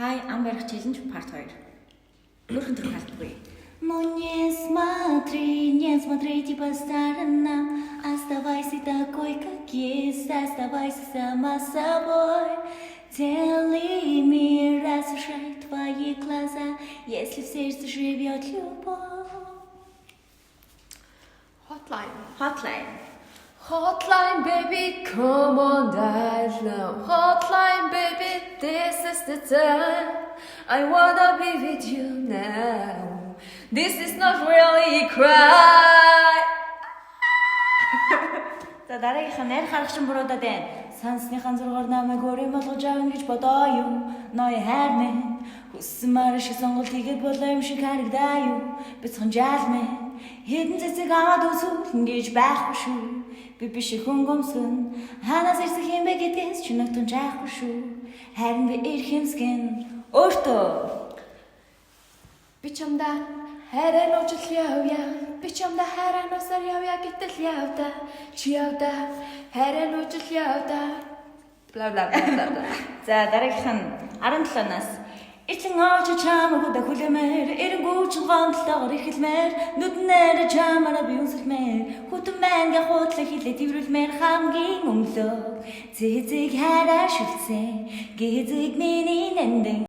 Хай ам барих челленж part 2. Өөрхөн төр халтгүй. Ну не смотрите по сторонам, оставайся такой, как есть, оставайся сама собой. Целый мир осушает твои глаза, если в сердце живет любовь. Hotline. Hotline, baby, come on, dial now. Hotline, baby, this is the time. I wanna be with you now. This is not really a cry. За дараагийнх нь нарийн харагчин буруудад байна. Сансныхан зургаар намайг өөрийн болгож авна гэж бодоо юу? Ноё хайр минь хүссэн маар шиг сонголт хийгээд болоо юм шиг харагдаа юу? Бяцхан жаал минь хэдэн цэцэг аваад үзүүл ингэж байхгүй шүү. Би биш хүн гомсгөн ханаас ирсэн юм бэ гэдгээс чи нөтөн жаахгүй шүү. Харин би ирэх юмсгэн өөртөө Би чамда хайраа нуужл явъя. Би чамда хайраа нусаар явъя гэтэл явда. Чи явда хайраа нуужл явда. Бла бла бла бла. За дараагийнх нь 17 нас Итлэн очи чамаг удаа хүлэмээр эрэнгүүч гомдлогоор ихэлмээр нүднээр чамаараа би үнсэлмээр хүтэн мэнгэ хуудлаа хилээ тэрвэрлмээр хамгийн өмнөлөө зэзэг хараа шүлцэн гизэг миний нэндэн